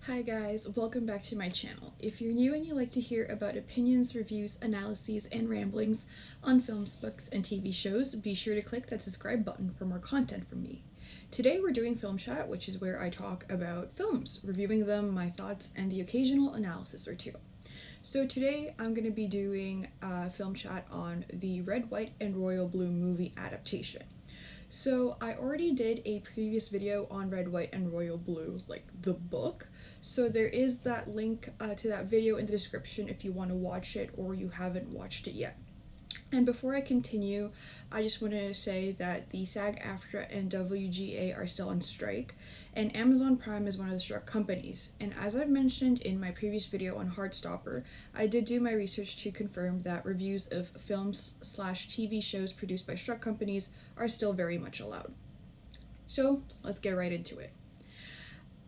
Hi guys, welcome back to my channel. If you're new and you like to hear about opinions, reviews, analyses, and ramblings on films, books, and TV shows, be sure to click that subscribe button for more content from me. Today we're doing Film Chat, which is where I talk about films, reviewing them, my thoughts, and the occasional analysis or two. So today I'm going to be doing a Film Chat on the Red, White, and Royal Blue movie adaptation. So I already did a previous video on Red, White, and Royal Blue, like the book. So there is that link to that video in the description if you want to watch it or you haven't watched it yet. And before I continue, I just want to say that the SAG-AFTRA and WGA are still on strike, and Amazon Prime is one of the struck companies. And as I've mentioned in my previous video on Heartstopper, I did do my research to confirm that reviews of films/TV shows produced by struck companies are still very much allowed. So let's get right into it.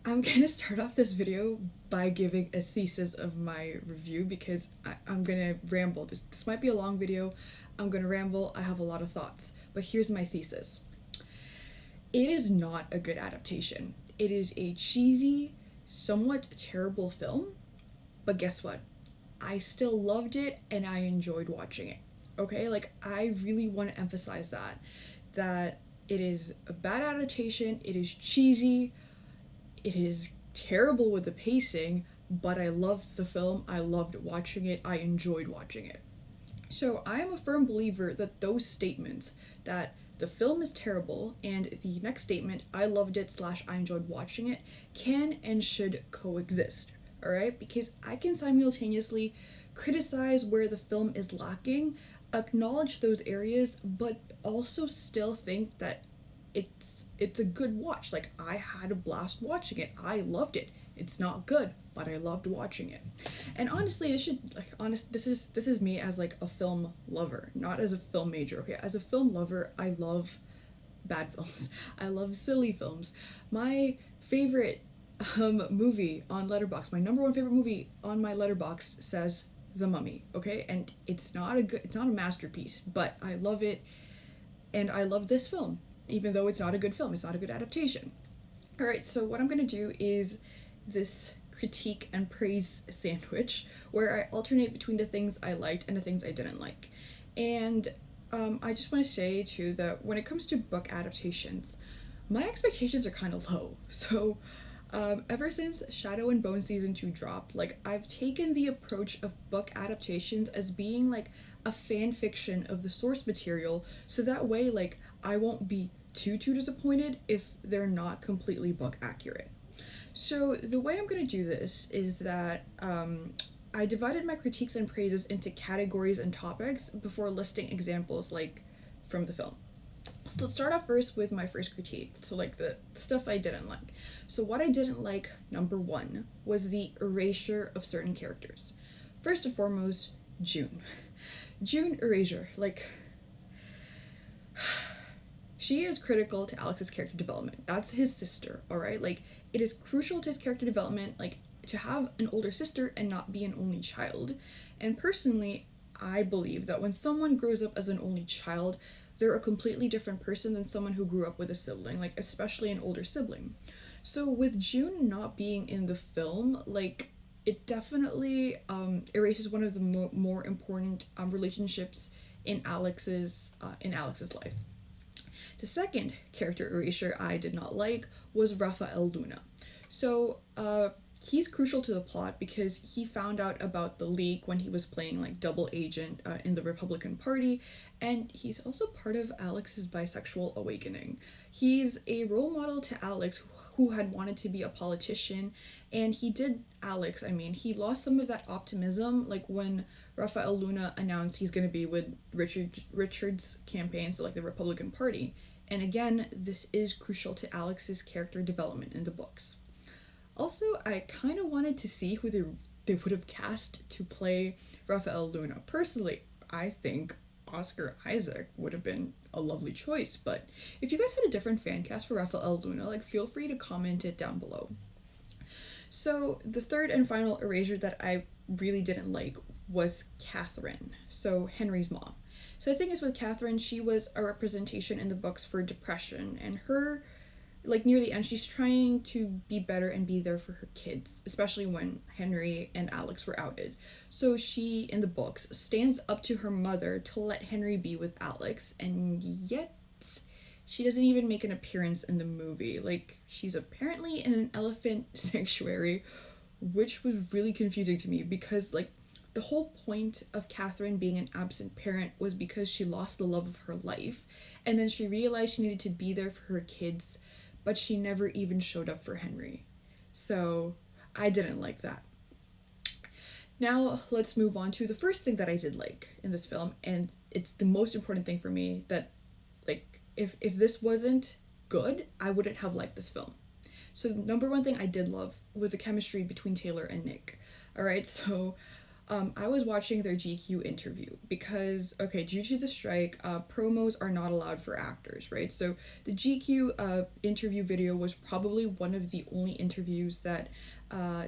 I'm gonna start off this video by giving a thesis of my review because I'm gonna ramble. This might be a long video. I'm gonna ramble. I have a lot of thoughts, but here's my thesis. It is not a good adaptation. It is a cheesy, somewhat terrible film, but guess what? I still loved it and I enjoyed watching it. Okay, like I really want to emphasize that it is a bad adaptation. It is cheesy. It is terrible with the pacing, but I loved the film, I loved watching it, I enjoyed watching it. So I am a firm believer that those statements, that the film is terrible, and the next statement, I loved it / I enjoyed watching it, can and should coexist, alright? Because I can simultaneously criticize where the film is lacking, acknowledge those areas, but also still think that it's a good watch. Like, I had a blast watching it. I loved it. It's not good, but I loved watching it. And honestly, this is me as like a film lover, not as a film major. Okay, as a film lover, I love bad films. I love silly films. My favorite movie on Letterboxd, my number one favorite movie on my Letterboxd says The Mummy. Okay, and it's not a masterpiece, but I love it, and I love this film. Even though it's not a good film, it's not a good adaptation. Alright, so what I'm going to do is this critique and praise sandwich, where I alternate between the things I liked and the things I didn't like. And I just want to say, too, that when it comes to book adaptations, my expectations are kind of low. So ever since Shadow and Bone Season 2 dropped, like, I've taken the approach of book adaptations as being like a fan fiction of the source material, so that way, like, I won't be too disappointed if they're not completely book accurate. So the way I'm going to do this is that I divided my critiques and praises into categories and topics before listing examples like from the film. So let's start off first with my first critique, so like the stuff I didn't like. So what I didn't like, number one, was the erasure of certain characters. First and foremost, June. June erasure, like, she is critical to Alex's character development. That's his sister, alright? Like, it is crucial to his character development, like, to have an older sister and not be an only child. And personally, I believe that when someone grows up as an only child, they're a completely different person than someone who grew up with a sibling, like, especially an older sibling. So with June not being in the film, like, it definitely erases one of the more important relationships in Alex's life. The second character erasure I did not like was Rafael Luna. So he's crucial to the plot because he found out about the leak when he was playing like double agent in the Republican Party, and he's also part of Alex's bisexual awakening. He's a role model to Alex, who had wanted to be a politician, and he lost some of that optimism, like when Rafael Luna announced he's going to be with Richard's campaign, so like the Republican Party. And again, this is crucial to Alex's character development in the books. Also, I kind of wanted to see who they would have cast to play Rafael Luna. Personally, I think Oscar Isaac would have been a lovely choice, but if you guys had a different fan cast for Rafael Luna, like, feel free to comment it down below. So the third and final erasure that I really didn't like was Catherine, so Henry's mom. So the thing is with Catherine, she was a representation in the books for depression, and her like near the end, she's trying to be better and be there for her kids, especially when Henry and Alex were outed. So she, in the books, stands up to her mother to let Henry be with Alex, and yet she doesn't even make an appearance in the movie. Like, she's apparently in an elephant sanctuary, which was really confusing to me because, like, the whole point of Catherine being an absent parent was because she lost the love of her life, and then she realized she needed to be there for her kids, but she never even showed up for Henry. So I didn't like that. Now let's move on to the first thing that I did like in this film, and it's the most important thing for me that, like, if this wasn't good, I wouldn't have liked this film. So the number one thing I did love was the chemistry between Taylor and Nick. All right, so I was watching their GQ interview because, okay, due to the strike, promos are not allowed for actors, right? So the GQ interview video was probably one of the only interviews that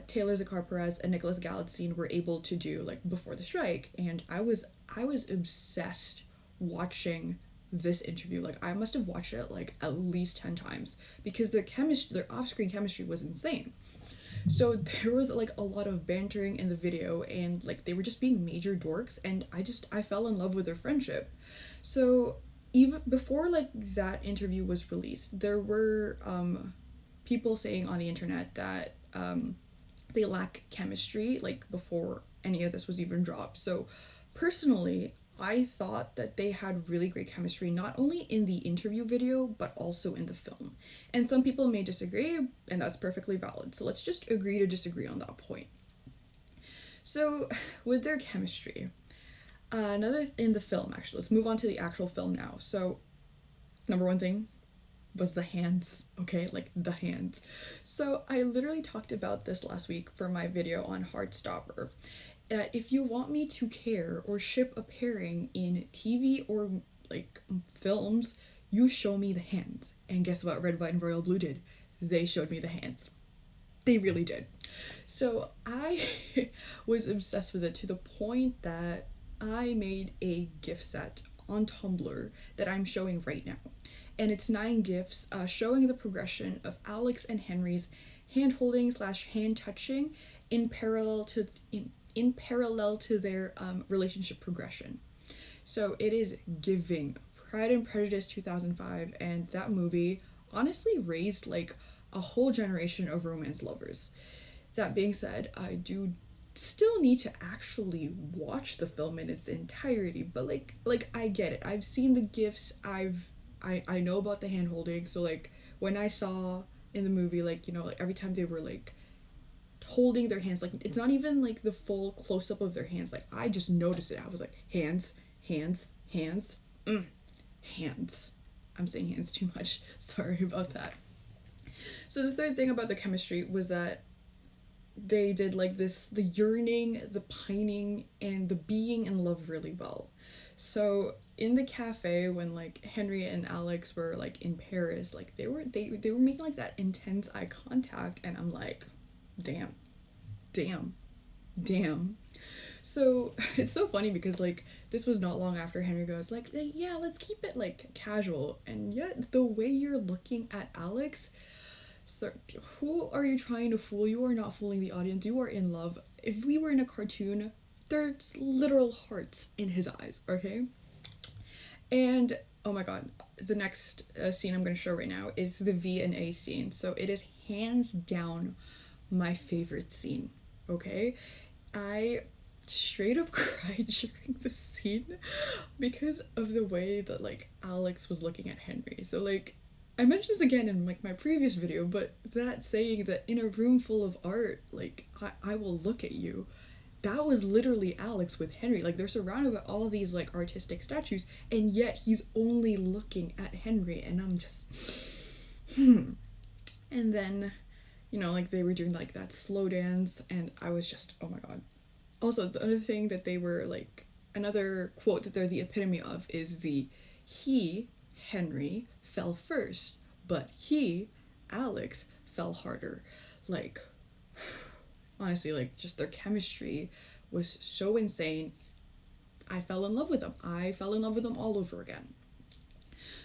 Taylor Zakar Perez and Nicholas Galitzine were able to do, like, before the strike, and I was obsessed watching this interview. Like, I must have watched it like at least 10 times because their off-screen chemistry was insane. So there was like a lot of bantering in the video, and like they were just being major dorks, and I fell in love with their friendship. So even before like that interview was released, there were people saying on the internet that they lack chemistry, like before any of this was even dropped. So personally, I thought that they had really great chemistry, not only in the interview video, but also in the film. And some people may disagree, and that's perfectly valid. So let's just agree to disagree on that point. So with their chemistry, another in the film, actually, let's move on to the actual film now. So number one thing was the hands, okay? Like the hands. So I literally talked about this last week for my video on Heartstopper. If you want me to care or ship a pairing in TV or like films, you show me the hands. And guess what Red, White, and Royal Blue did? They showed me the hands. They really did. So I was obsessed with it to the point that I made a gift set on Tumblr that I'm showing right now. And it's 9 gifs showing the progression of Alex and Henry's hand-holding / hand-touching in parallel to their relationship progression. So it is giving Pride and Prejudice 2005, and that movie honestly raised like a whole generation of romance lovers. That being said, I do still need to actually watch the film in its entirety, but like I get it. I've seen the gifs, I know about the hand holding, so like when I saw in the movie, like, you know, like every time they were like holding their hands, like it's not even like the full close-up of their hands, like I just noticed it. I was like, hands, hands, hands, hands. I'm saying hands too much, sorry about that. So the third thing about the chemistry was that they did like this, the yearning, the pining, and the being in love really well. So in the cafe, when like Henry and Alex were like in Paris, like they were making like that intense eye contact, and I'm like, damn. So it's so funny because like this was not long after Henry goes like, yeah, let's keep it like casual, and yet the way you're looking at Alex, so who are you trying to fool? You are not fooling the audience. You are in love. If we were in a cartoon, there's literal hearts in his eyes, okay? And oh my god, the next scene I'm going to show right now is the V&A scene. So it is hands down my favorite scene, okay? I straight up cried during this scene because of the way that like Alex was looking at Henry. So like I mentioned this again in like my previous video, but that saying that in a room full of art, like I will look at you, that was literally Alex with Henry. Like they're surrounded by all these like artistic statues, and yet he's only looking at Henry, and I'm just And then, you know, like they were doing like that slow dance, and I was just, oh my god. Also, the other thing that they were like, another quote that they're the epitome of is the he, Henry, fell first, but he, Alex, fell harder. Like, honestly, like just their chemistry was so insane. I fell in love with them. I fell in love with them all over again.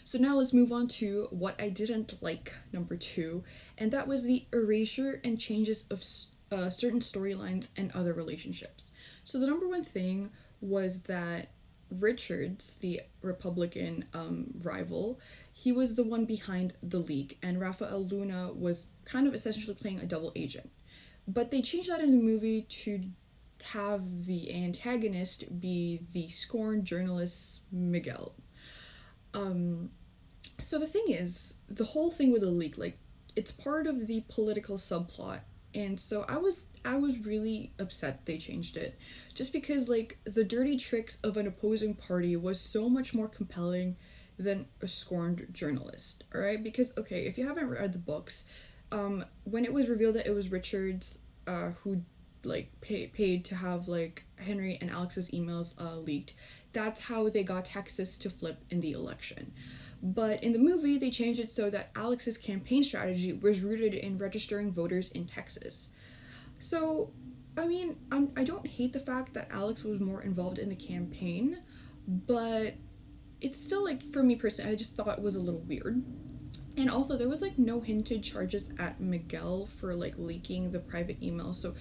So now let's move on to what I didn't like, number 2, and that was the erasure and changes of certain storylines and other relationships. So the number one thing was that Richards, the Republican rival, he was the one behind the leak, and Rafael Luna was kind of essentially playing a double agent. But they changed that in the movie to have the antagonist be the scorned journalist Miguel. So the thing is, the whole thing with the leak, like, it's part of the political subplot, and so I was really upset they changed it, just because, like, the dirty tricks of an opposing party was so much more compelling than a scorned journalist. All right, because okay, if you haven't read the books, when it was revealed that it was Richards, who like paid to have like Henry and Alex's emails leaked, that's how they got Texas to flip in the election. But in the movie, they changed it so that Alex's campaign strategy was rooted in registering voters in Texas. So, I mean, I don't hate the fact that Alex was more involved in the campaign, but it's still, like, for me personally, I just thought it was a little weird. And also, there was, like, no hinted charges at Miguel for, like, leaking the private emails, so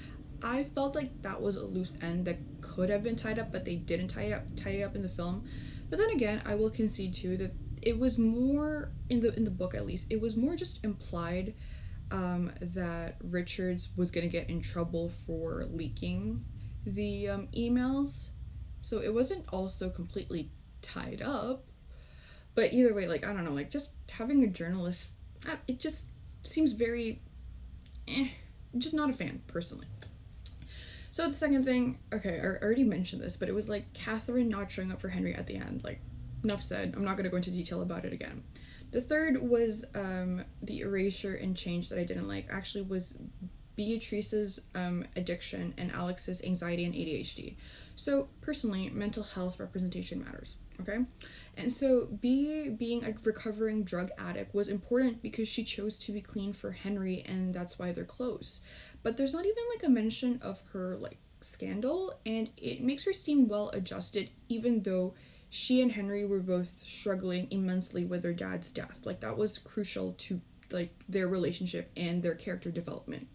I felt like that was a loose end that could have been tied up, but they didn't tie it up in the film. But then again, I will concede too that it was more in the book, at least, it was more just implied that Richards was gonna get in trouble for leaking the emails, so it wasn't also completely tied up. But either way, like, I don't know, like, just having a journalist, it just seems very just not a fan personally. So the second thing, okay, I already mentioned this, but it was like Catherine not showing up for Henry at the end. Like, enough said. I'm not going to go into detail about it again. The third was the erasure and change that I didn't like. Actually, was Beatrice's addiction and Alex's anxiety and ADHD. So personally, mental health representation matters. Okay, and so being a recovering drug addict was important because she chose to be clean for Henry, and that's why they're close. But there's not even like a mention of her like scandal, and it makes her seem well adjusted, even though she and Henry were both struggling immensely with their dad's death. Like, that was crucial to like their relationship and their character development.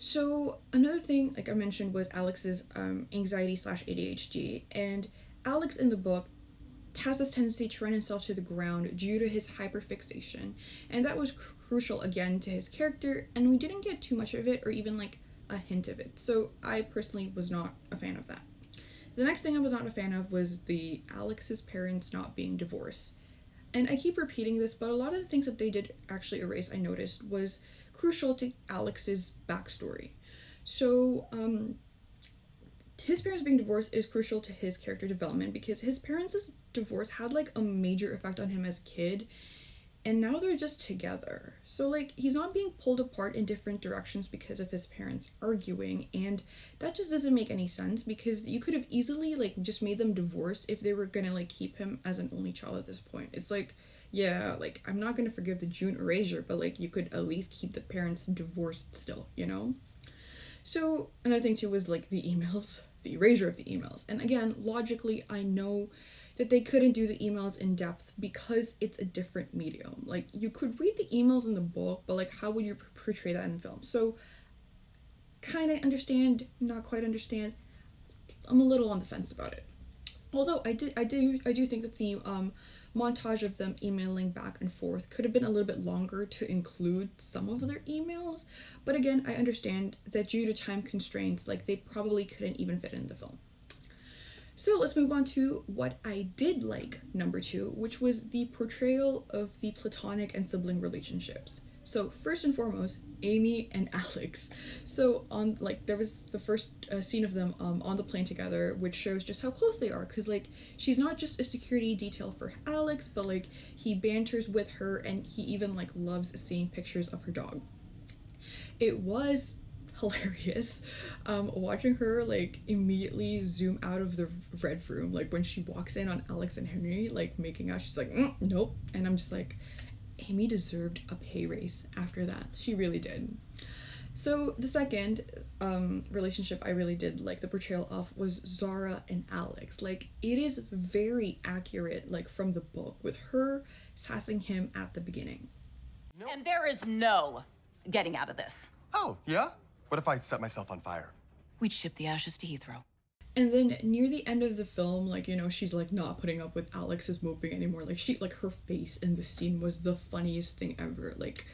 So another thing, like I mentioned, was Alex's anxiety / ADHD, and Alex in the book has this tendency to run himself to the ground due to his hyperfixation, and that was crucial again to his character, and we didn't get too much of it or even like a hint of it, so I personally was not a fan of that. The next thing I was not a fan of was the Alex's parents not being divorced, and I keep repeating this, but a lot of the things that they did actually erase, I noticed, was crucial to Alex's backstory. So his parents being divorced is crucial to his character development because his parents' divorce had like a major effect on him as a kid, and now they're just together. So like, he's not being pulled apart in different directions because of his parents arguing, and that just doesn't make any sense because you could have easily like just made them divorce if they were gonna like keep him as an only child at this point. It's like, yeah, like, I'm not gonna forgive the June erasure, but like, you could at least keep the parents divorced still, you know? So another thing too was like the emails, the erasure of the emails. And again, logically, I know that they couldn't do the emails in depth because it's a different medium. Like, you could read the emails in the book, but like, how would you portray that in film? So kind of understand, not quite understand. I'm a little on the fence about it. Although I do think that the montage of them emailing back and forth could have been a little bit longer to include some of their emails, but again, I understand that due to time constraints, like, they probably couldn't even fit in the film. So let's move on to what I did like, number 2, which was the portrayal of the Platonic and sibling relationships. So first and foremost, Amy and Alex. So on, like, there was the first scene of them on the plane together, which shows just how close they are, because like, she's not just a security detail for Alex, but like, he banters with her, and he even like loves seeing pictures of her dog. It was hilarious watching her like immediately zoom out of the red room, like when she walks in on Alex and Henry like making out. She's like, nope. And I'm just like, Amy deserved a pay raise after that. She really did. So the second relationship I really did like the portrayal of was Zara and Alex. Like it is very accurate, like from the book, with her sassing him at the beginning. And there is no getting out of this. Oh, yeah? What if I set myself on fire? We'd ship the ashes to Heathrow. And then near the end of the film, like, you know, she's like not putting up with Alex's moping anymore. Like her face in the scene was the funniest thing ever. Like,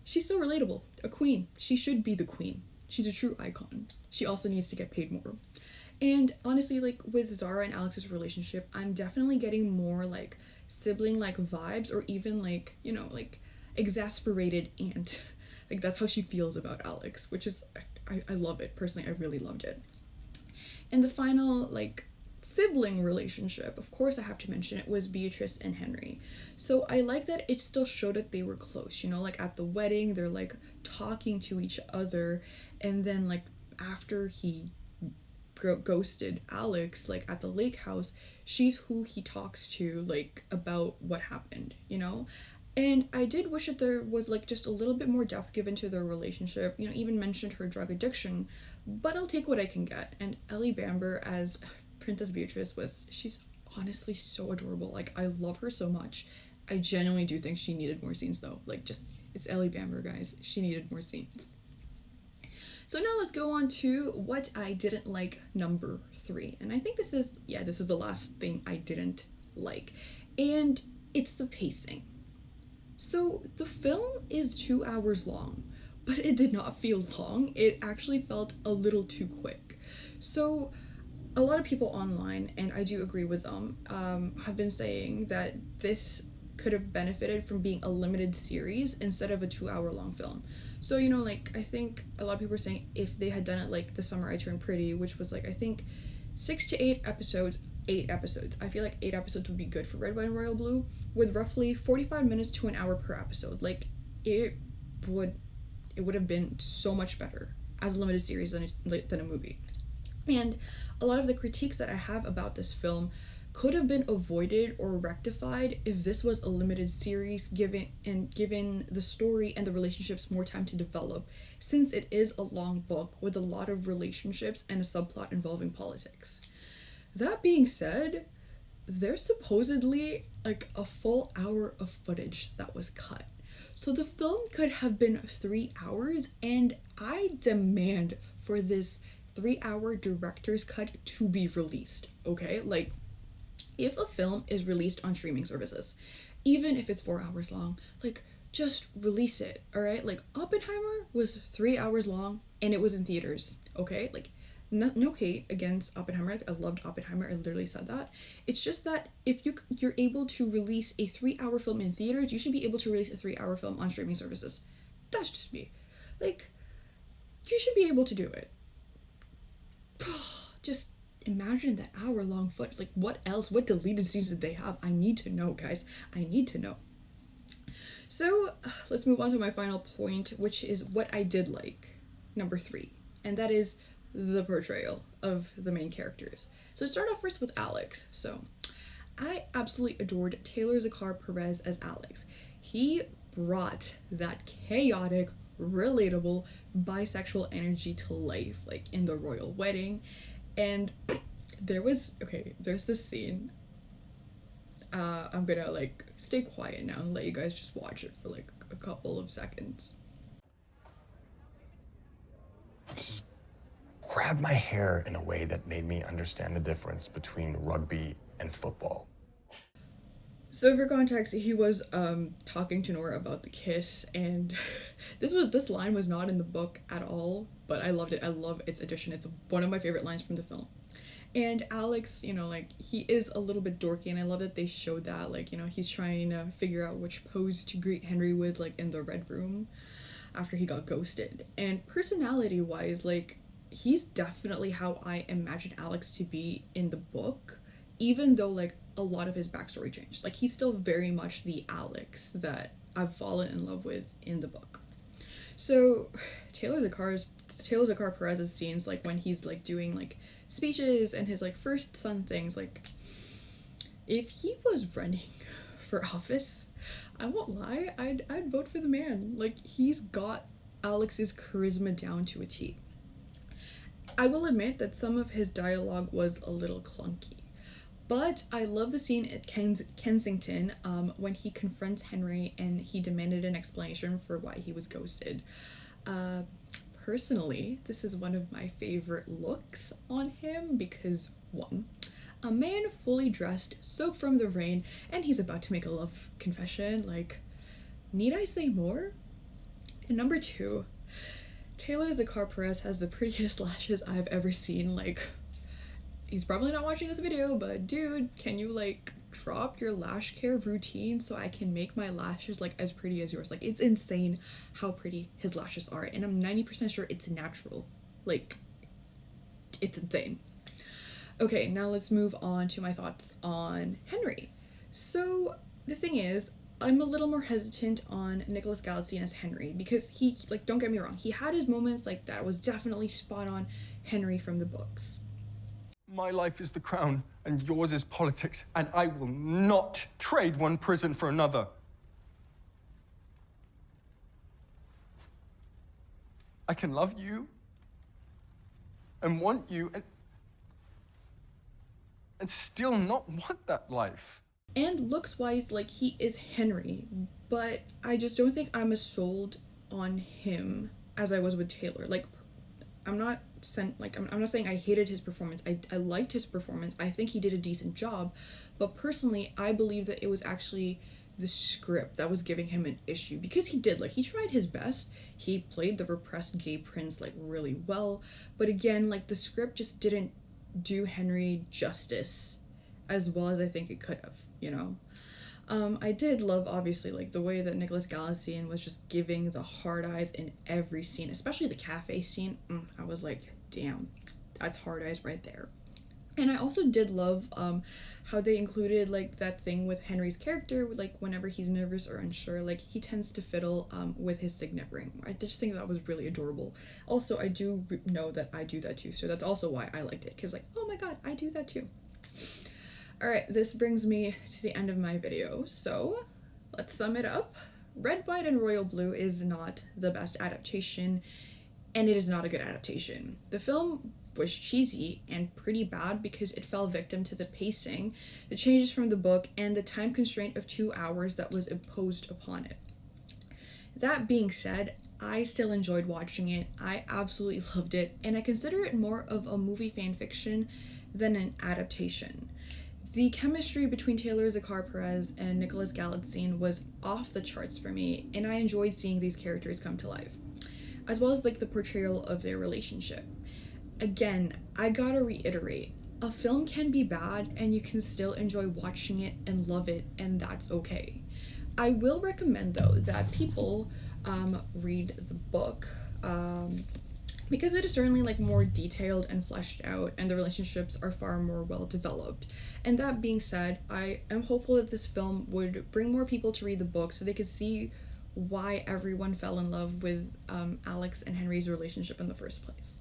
she's so relatable. A queen. She should be the queen. She's a true icon. She also needs to get paid more. And honestly, like with Zara and Alex's relationship, I'm definitely getting more like sibling like vibes, or even like, you know, like exasperated aunt. Like that's how she feels about Alex, which is I love it. Personally, I really loved it. And the final like sibling relationship, of course I have to mention it, was Beatrice and Henry. So I like that it still showed that they were close, you know, like at the wedding they're like talking to each other, and then like after he ghosted Alex, like at the lake house, she's who he talks to like about what happened, you know. And I did wish that there was like just a little bit more depth given to their relationship, you know, even mentioned her drug addiction, but I'll take what I can get. And Ellie Bamber as Princess Beatrice she's honestly so adorable. Like I love her so much. I genuinely do think she needed more scenes though. Like just, it's Ellie Bamber, guys. She needed more scenes. So now let's go on to what I didn't like, number 3. And I think this is the last thing I didn't like. And it's the pacing. So the film is 2 hours long, but it did not feel long. It actually felt a little too quick. So a lot of people online, and I do agree with them, have been saying that this could have benefited from being a limited series instead of a 2-hour long film. So, you know, like, I think a lot of people are saying if they had done it like The Summer I Turned Pretty, which was like, I think 6 to 8 episodes, 8 episodes. I feel like 8 episodes would be good for Red, White, and Royal Blue, with roughly 45 minutes to an hour per episode. Like, it would have been so much better as a limited series than a movie. And a lot of the critiques that I have about this film could have been avoided or rectified if this was a limited series, given the story and the relationships more time to develop, since it is a long book with a lot of relationships and a subplot involving politics. That being said, there's supposedly like a full hour of footage that was cut. So the film could have been 3 hours, and I demand for this 3-hour director's cut to be released, okay? Like, if a film is released on streaming services, even if it's 4 hours long, like, just release it, all right? Like, Oppenheimer was 3 hours long, and it was in theaters, okay? Like, no hate against Oppenheimer. Like, I loved Oppenheimer. I literally said that. It's just that if you're able to release a 3-hour film in theaters, you should be able to release a 3-hour film on streaming services. That's just me. Like, you should be able to do it. Just imagine that hour-long footage. Like, what else? What deleted scenes did they have? I need to know, guys. I need to know. So, let's move on to my final point, which is what I did like, number 3. And that is the portrayal of the main characters. So to start off first with Alex. So I absolutely adored Taylor Zakar Perez as Alex. He brought that chaotic, relatable, bisexual energy to life, like in the royal wedding. And there's this scene. I'm gonna like stay quiet now and let you guys just watch it for like a couple of seconds. Grabbed my hair in a way that made me understand the difference between rugby and football. So for context, he was talking to Nora about the kiss, and this line was not in the book at all, but I loved it. I love its addition. It's one of my favorite lines from the film. And Alex, you know, like, he is a little bit dorky, and I love that they showed that, like, you know, he's trying to figure out which pose to greet Henry with, like, in the red room after he got ghosted. And personality-wise, like, he's definitely how I imagine Alex to be in the book, even though, like, a lot of his backstory changed. Like, he's still very much the Alex that I've fallen in love with in the book. So, Taylor Zakar Perez's scenes, like, when he's, like, doing, like, speeches and his, like, first son things, like, if he was running for office, I won't lie, I'd vote for the man. Like, he's got Alex's charisma down to a T. I will admit that some of his dialogue was a little clunky, but I love the scene at Kensington when he confronts Henry and he demanded an explanation for why he was ghosted. Personally, this is one of my favorite looks on him because, one, a man fully dressed, soaked from the rain, and he's about to make a love confession. Like, need I say more? And number two, Taylor Zakar Perez has the prettiest lashes I've ever seen. Like, he's probably not watching this video, but dude, can you like drop your lash care routine so I can make my lashes like as pretty as yours? Like, it's insane how pretty his lashes are, and I'm 90% sure it's natural. Like, it's insane. Okay, now let's move on to my thoughts on Henry. So the thing is, I'm a little more hesitant on Nicholas Galitzine as Henry because he, like, don't get me wrong, he had his moments, like, that was definitely spot on Henry from the books. My life is the crown, and yours is politics, and I will not trade one prison for another. I can love you and want you and still not want that life. And looks-wise, like, he is Henry, but I just don't think I'm as sold on him as I was with Taylor. Like, I'm not saying I hated his performance. I liked his performance. I think he did a decent job, but personally, I believe that it was actually the script that was giving him an issue, because he tried his best. He played the repressed gay prince, like, really well, but again, like, the script just didn't do Henry justice as well as I think it could have, you know? I did love, obviously, like, the way that Nicholas Galitzine was just giving the hard eyes in every scene, especially the cafe scene. I was like, damn, that's hard eyes right there. And I also did love how they included, like, that thing with Henry's character, like, whenever he's nervous or unsure, like, he tends to fiddle with his signet ring. I just think that was really adorable. Also, I do know that I do that too, so that's also why I liked it, because, like, oh my god, I do that too. Alright, this brings me to the end of my video, so let's sum it up. Red, White, and Royal Blue is not the best adaptation, and it is not a good adaptation. The film was cheesy and pretty bad because it fell victim to the pacing, the changes from the book, and the time constraint of 2 hours that was imposed upon it. That being said, I still enjoyed watching it. I absolutely loved it, and I consider it more of a movie fan fiction than an adaptation. The chemistry between Taylor Zakar Perez and Nicholas Galitzine was off the charts for me, and I enjoyed seeing these characters come to life, as well as, like, the portrayal of their relationship. Again, I gotta reiterate, a film can be bad and you can still enjoy watching it and love it, and that's okay. I will recommend, though, that people read the book, because it is certainly, like, more detailed and fleshed out, and the relationships are far more well developed. And that being said, I am hopeful that this film would bring more people to read the book so they could see why everyone fell in love with Alex and Henry's relationship in the first place.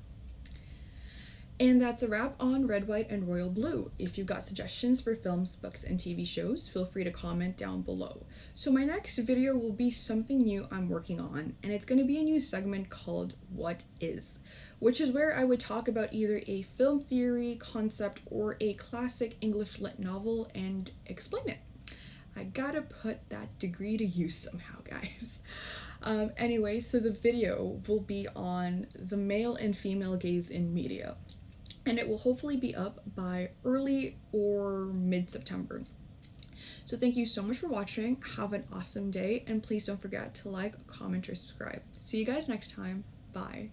And that's a wrap on Red, White, and Royal Blue. If you've got suggestions for films, books, and TV shows, feel free to comment down below. So my next video will be something new I'm working on, and it's going to be a new segment called What Is, which is where I would talk about either a film theory, concept, or a classic English lit novel and explain it. I gotta put that degree to use somehow, guys. Anyway, so the video will be on the male and female gaze in media, and it will hopefully be up by early or mid-September. So thank you so much for watching, have an awesome day, and please don't forget to like, comment, or subscribe. See you guys next time, bye.